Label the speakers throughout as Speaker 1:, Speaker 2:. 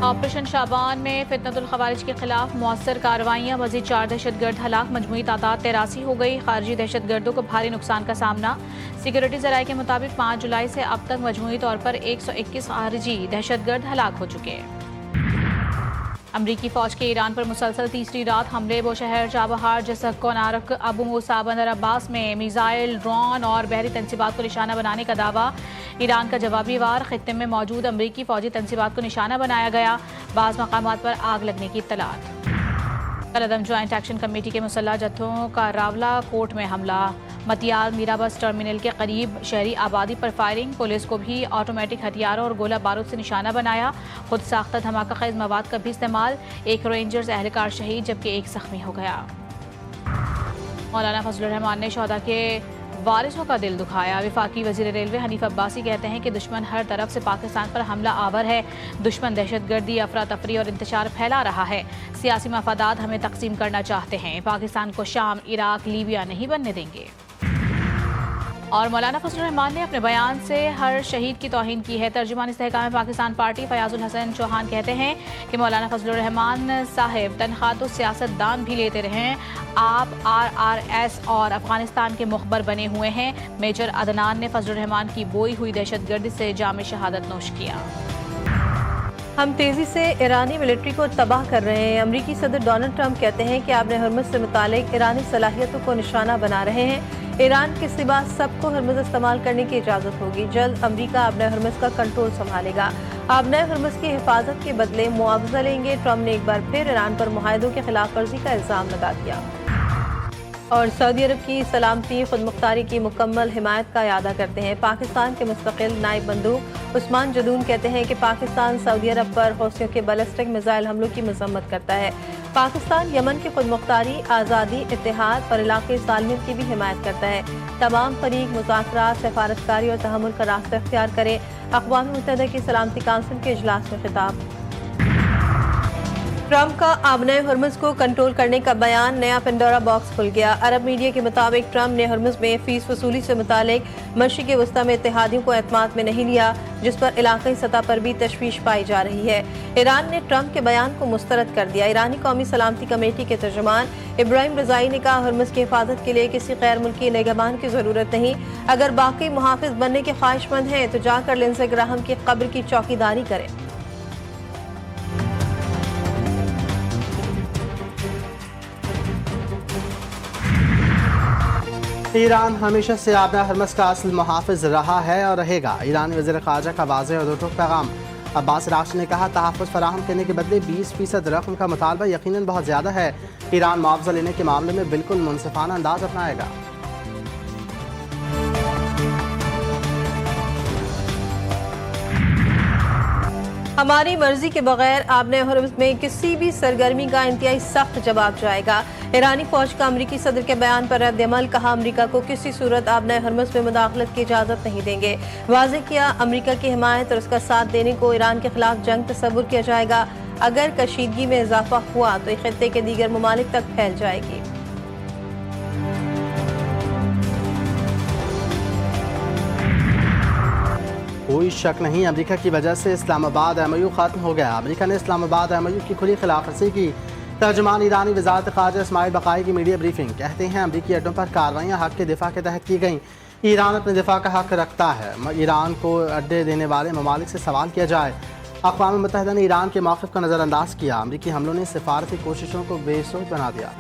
Speaker 1: Operation शाबान में फितनतुल खवारिज के खिलाफ मौसर कार्रवाइयाँ, मजीद 4 दहशतगर्द हलाक, मजमूई तादाद 83 हो गई। खारजी दहशतगर्दों को भारी नुकसान का सामना। सिक्योरिटी जराये के मुताबिक 5 जुलाई से अब तक मजमूई तौर पर 121 खारजी दहशतगर्द हलाक हो चुके हैं। अमरीकी फौज के ईरान पर मुसलसल तीसरी रात हमले। वो शहर चाबहार, जसक, नारक, अबू मूसा, बंदर अब्बास में मिसाइल, ड्रोन और बहरी तंसीबात को निशाना बनाने का दावा। ईरान का जवाबी वार। खित्ते में मौजूद अमरीकी फौजी तंसीबात को निशाना बनाया गया। बाज़ मकामात पर आग लगने की इत्तलात। कलअदम ज्वाइंट एक्शन कमेटी के मुसल्लह जत्थों का रावला कोट में हमला। मतियाल मीरा बस टर्मिनल के करीब शहरी आबादी पर फायरिंग। पुलिस को भी ऑटोमेटिक हथियारों और गोला बारूद से निशाना बनाया। खुद साख्ता धमाका खेज मवाद का भी इस्तेमाल। 1 रेंजर्स एहलकार शहीद जबकि 1 जख्मी हो गया। मौलाना फजलुर रहमान ने शोहदा के वारिसों का दिल दुखाया। वफाकी वजीर रेलवे हनीफ अब्बासी कहते हैं कि दुश्मन हर तरफ से पाकिस्तान पर हमला आवर है। दुश्मन दहशतगर्दी, अफरा तफरी और इंतशार फैला रहा है। सियासी मफादात हमें तकसीम करना चाहते हैं। पाकिस्तान को शाम, इराक, लीबिया नहीं बनने देंगे। और मौलाना फजलुर रहमान ने अपने बयान से हर शहीद की तौहीन की है। तर्जुमान इस्तेहकाम पाकिस्तान पार्टी फयाजुल हसन चौहान कहते हैं कि मौलाना फजलुर रहमान साहिब तनख्वाह तो सियासतदान भी लेते रहे। आप RRS और अफगानिस्तान के मुखबर बने हुए हैं। मेजर अदनान ने फजलुर रहमान की बोई हुई दहशतगर्दी से जाम शहादत नोश किया।
Speaker 2: हम तेज़ी से ईरानी मिलिट्री को तबाह कर रहे हैं। अमरीकी सदर डोनाल्ड ट्रंप कहते हैं कि आबने हरमुज़ से मुतालिक ईरानी सलाहियतों को निशाना बना रहे हैं। ईरान के सिवा सबको हरमुज़ इस्तेमाल करने की इजाज़त होगी। जल्द अमरीका आबने हरमुज़ का कंट्रोल संभालेगा। आबने हरमुज़ की हिफाजत के बदले मुआवजा लेंगे। ट्रंप ने एक बार फिर ईरान पर मुआहदों की खिलाफ वर्जी का इल्ज़ाम लगा दिया। और सऊदी अरब की सलामती खुदमुख्तारी की मुकम्मल हिमायत का इरादा करते हैं। पाकिस्तान के मुस्तकिल नायब बंदूक उस्मान जदून कहते हैं कि पाकिस्तान सऊदी अरब पर हौसियों के बैलिस्टिक मिसाइल हमलों की मजम्मत करता है। पाकिस्तान यमन की खुदमुख्तारी, आज़ादी, इत्तेहाद और इलाक़ाई सालमियत की भी हिमायत करता है। तमाम फरीक मुज़ाकरात, सफारतकारी और तहम्मुल का रास्ता इख्तियार करें। अक़वाम मुत्तहिदा की सलामती काउंसिल के इजलास में खिताब। ट्रंप का आबने हरमुज़ को कंट्रोल करने का बयान, नया पेंडोरा बॉक्स खुल गया। अरब मीडिया के मुताबिक ट्रंप ने हरमुज़ में फीस वसूली से मुतालिक मशरिक़ वस्ता में इत्तेहादियों को एतमाद में नहीं लिया, जिस पर इलाक़ाई सतह पर भी तशवीश पाई जा रही है। ईरान ने ट्रंप के बयान को मुस्तरद कर दिया। ईरानी कौमी सलामती कमेटी के तर्जुमान इब्राहिम रज़ाई ने कहा, हरमुज़ की हिफाजत के लिए किसी गैर मुल्की निगहबान की ज़रूरत नहीं। अगर बाकी मुहाफ़िज़ बनने के ख्वाहिशमंद हैं तो जाकर लिंडसे ग्राहम की कब्र की चौकीदारी करें।
Speaker 3: ईरान हमेशा से आबना हरमुज़ का असल मुहाफ़िज़ रहा है और रहेगा। ईरानी वज़ीर ख़ारजा का वाज़ेह और दो पैगाम। अब्बास राक्शी ने कहा, तहफ़्फ़ुज़ फराहम करने के बदले 20% रकम का मुतालबा यकीनन बहुत ज़्यादा है। ईरान मुआवजा लेने के मामले में बिल्कुल मुनसिफ़ाना अंदाज़ अपनाएगा।
Speaker 2: हमारी मर्जी के बगैर आबने हरमुज़ में किसी भी सरगर्मी का इंतहाई सख्त जवाब जाएगा। ईरानी फौज का अमरीकी सदर के बयान पर रद्द-ए-अमल। कहा, अमरीका को किसी सूरत आबने हरमुज़ में मुदाखलत की इजाज़त नहीं देंगे। वाज़ेह किया, अमरीका की हिमायत और उसका साथ देने को ईरान के खिलाफ जंग तस्वुर किया जाएगा। अगर कशीदगी में इजाफा हुआ तो खित्ते के दीगर ममालिक तक फैल जाएगी।
Speaker 3: कोई शक नहीं, अमेरिका की वजह से इस्लामाबाद MOU ख़त्म हो गया। अमेरिका ने इस्लामाबाद MOU की खुली खिलाफवर्जी की। तर्जुमान ईरानी वज़ारत ख़ारजा इस्माइल बक़ाई की मीडिया ब्रीफिंग। कहते हैं, अमरीकी अड्डों पर कार्रवाइयाँ हक़ के दिफा के तहत की गईं। ईरान अपने दिफा का हक़ रखता है। ईरान को अड्डे देने वाले ममालिक से सवाल किया जाए। अक़वाम मुत्तहिदा ने ईरान के मौक़िफ़ को नज़रअंदाज किया। अमरीकी हमलों ने सिफारती कोशिशों को बेसोच बना दिया।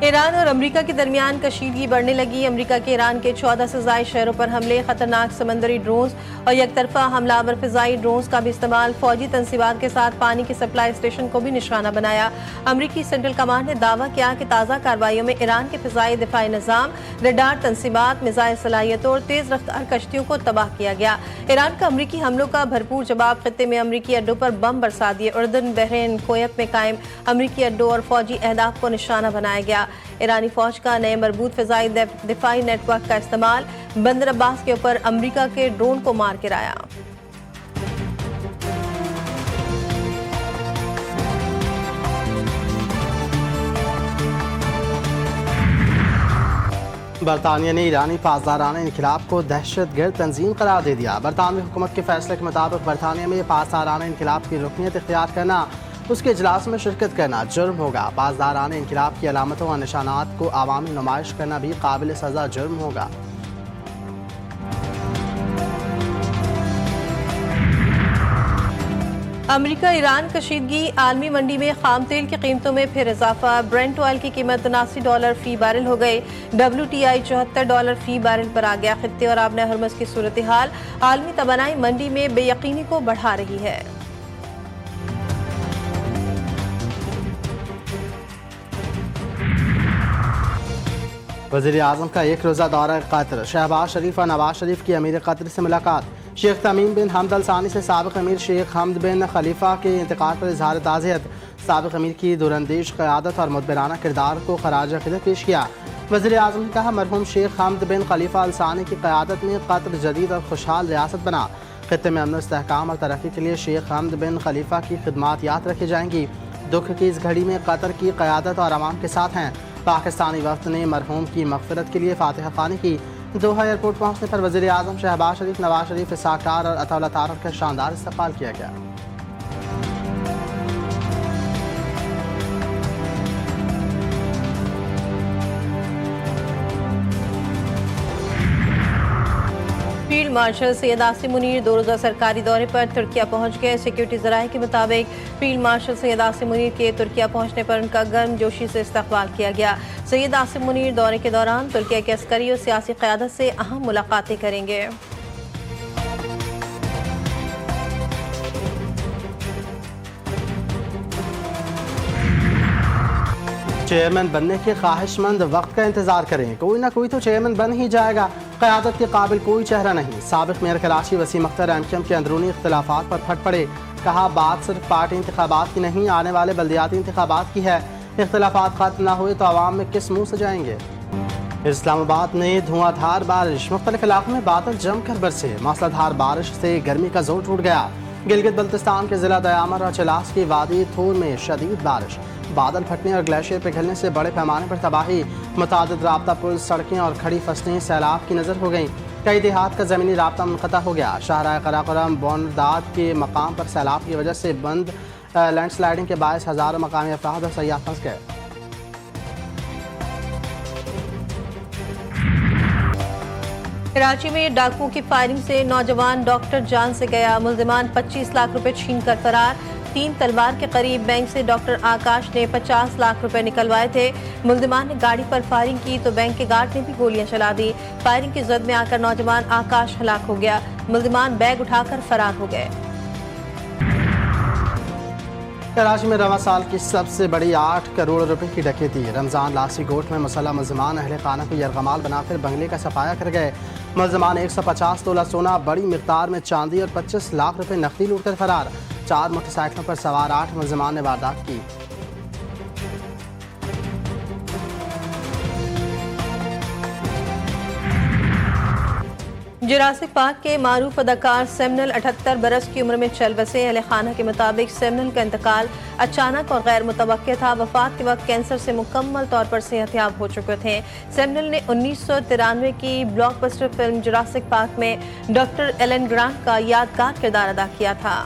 Speaker 2: ईरान और अमरीका के दरमियान कशीदगी बढ़ने लगी। अमरीका के ईरान के 14 से ज़ायद शहरों पर हमले, खतरनाक समंदरी ड्रोन्स और यकतरफा हमलावर फ़िज़ाई ड्रोन्स का भी इस्तेमाल। फौजी तंसीबात के साथ पानी के सप्लाई स्टेशन को भी निशाना बनाया। अमरीकी सेंट्रल कमांड ने दावा किया कि ताज़ा कार्रवाइयों में ईरान के फ़िज़ाई दिफाई निज़ाम, रडार तंसीबात, मिसाइल सलाहियतों और तेज़ रफ्तार कश्तियों को तबाह किया गया। ईरान का अमरीकी हमलों का भरपूर जवाब। खित्ते में अमरीकी अड्डों पर बम बरसा दिए। उर्दन, बहरीन, कुवैत में कायम अमरीकी अड्डों और फौजी अहदाफ को निशाना बनाया गया। ईरानी फौज का नए मरबूत फ़िज़ाई दिफाई नेटवर्क का इस्तेमाल। बंदर अब्बास के ऊपर अमरीका के ड्रोन को मार गिराया।
Speaker 3: बरतानिया ने ईरानी पासदाराना इनकलाब को दहशतगर्द तंजीम करार दे दिया। बरतानवी हुकूमत के फैसले के मुताबिक बरतानिया में पासदाराना इनकलाब की रुकनीत इख्तियार करना, उसके इजलास में शिरकत करना जुर्म होगा। पासदाराना इनकलाब की अलामतों और निशानात को आवामी नुमाइश करना भी काबिल सज़ा जुर्म होगा।
Speaker 2: अमेरिका ईरान कशीदगी, आलमी मंडी में खाम तेल की कीमतों में फिर इजाफा। ब्रेंट ऑयल की कीमत $79 फी बैरल हो गई। WTI $74 फी बैरल पर आ गया। खित्ते और आबने हरमस की सूरत हाल आलमी तवानाई मंडी में बेयकीनी को बढ़ा रही है।
Speaker 3: वज़ीर आज़म का एक रोज़ा दौरा कतर। शहबाज शरीफ और नवाज शरीफ की अमीर कतर से मुलाकात। शेख तमीम बिन हमद अल सानी से साबिक़ अमीर शेख हमद बिन खलीफा के इंतकाल पर इजहार ताज़ियत। साबिक़ अमीर की दूरंदेश क़यादत और मुदबिराना किरदार को खराज अक़ीदत पेश किया। वज़ीर आज़म ने कहा, मरहूम शेख हमद बिन खलीफा अल सानी की क़यादत में कतर जदीद और खुशहाल रियासत बना। खित्ते में अमन इस्तेहकाम और तरक्की के लिए शेख हमद बिन खलीफा की खिदमात याद रखी जाएंगी। दुख की इस घड़ी में कतर की क़यादत और अवाम के साथ हैं। पाकिस्तानी वफ़द ने मरहूम की मग़फ़िरत के लिए फातिहा ख़्वानी की। दोहा एयरपोर्ट पहुँचने पर वज़ीर आज़म, शहबाज शरीफ, नवाज शरीफ, इसाक़ डार और अताउल्लाह तारक़ का शानदार इस्तक़बाल किया गया।
Speaker 2: फील्ड मार्शल सैयद आसिम मुनीर 2 रोज़ा सरकारी दौरे पर तुर्किया पहुंच गए। सिक्योरिटी ज़राए के मुताबिक फील्ड मार्शल सैयद आसिम मुनीर के तुर्किया पहुंचने पर उनका गर्मजोशी से इस्तकबाल किया गया। सैयद आसिम मुनीर दौरे के दौरान तुर्किया के अस्करी और सियासी क़यादत से अहम मुलाकातें करेंगे।
Speaker 3: चेयरमैन बनने के ख्वाहिशमंद वक्त का इंतजार करें, कोई ना कोई तो चेयरमैन बन ही जाएगा। क़यादत के काबिल कोई चेहरा नहीं। साबिक़ मेयर कराची वसीम अख्तर एमक्यूएम के अंदरूनी इख्तिलाफात पर फट पड़े। कहा, बात सिर्फ पार्टी इंतखाबात की नहीं, आने वाले बल्दियाती इंतखाबात की है। इख्तिलाफात खत्म न हुए तो आवाम में किस मुँह से जाएंगे। इस्लामाबाद में धुआंधार बारिश, मुख्तलिफ इलाकों में बादल जमकर बरसे। मौसलाधार बारिश से गर्मी का जोर टूट गया। गिलगित बल्तिस्तान के जिला दयामर और चलास की वादी थोर में शदीद बारिश, बादल फटने और ग्लेशियर पिघलने से बड़े पैमाने पर तबाही। मुतादिद राब्ता पुल, सड़कें और खड़ी फसलें सैलाब की नज़र हो गईं। कई देहात का ज़मीनी राब्ता मुनक़ता हो गया। शाहराह कराकोरम बोनदाद के मकाम पर सैलाब की वजह से बंद लैंडस्लाइडिंग के बायस हज़ारों मकामी अफराद और सयाह फंस गए।
Speaker 2: कराची में डाकुओं की फायरिंग से नौजवान डॉक्टर जान से गया। मुल्जिमान 25 लाख रुपए छीन कर फरार। 3 तलवार के करीब बैंक से डॉक्टर आकाश ने 50 लाख रुपए निकलवाए थे। मुल्जिमान ने गाड़ी पर फायरिंग की तो बैंक के गार्ड ने भी गोलियां चला दी। फायरिंग की जद में आकर नौजवान आकाश हलाक हो गया। मुल्जिमान बैग उठाकर फरार हो गए।
Speaker 3: कराची में रवा साल की सबसे बड़ी 8 करोड़ रुपए की डकैती। रमजान लासी गोट में मुसल्लह मुल्जिमान अहले खाना को यरगमाल बनाकर बंगले का सफाया कर गए। मुल्जिमान 150 तोला सोना, बड़ी मिकदार में चांदी और 25 लाख रुपए नकदी लूट कर फरार। 4 मोटरसाइकिलों पर सवार 8 मुल्जिमान ने वारदात की।
Speaker 2: जुरासिक पार्क के मारूफ अदाकार सेमनल 78 बरस की उम्र में चल बसे। अहले खाना के मुताबिक सेमनल का इंतकाल अचानक और गैर मुतवक्किल था। वफात के वक्त कैंसर से मुकम्मल तौर पर सेहतयाब हो चुके थे। सेमनल ने 1993 की ब्लॉकबस्टर फिल्म जुरासिक पार्क में डॉक्टर एलन ग्रांट का यादगार किरदार अदा किया था।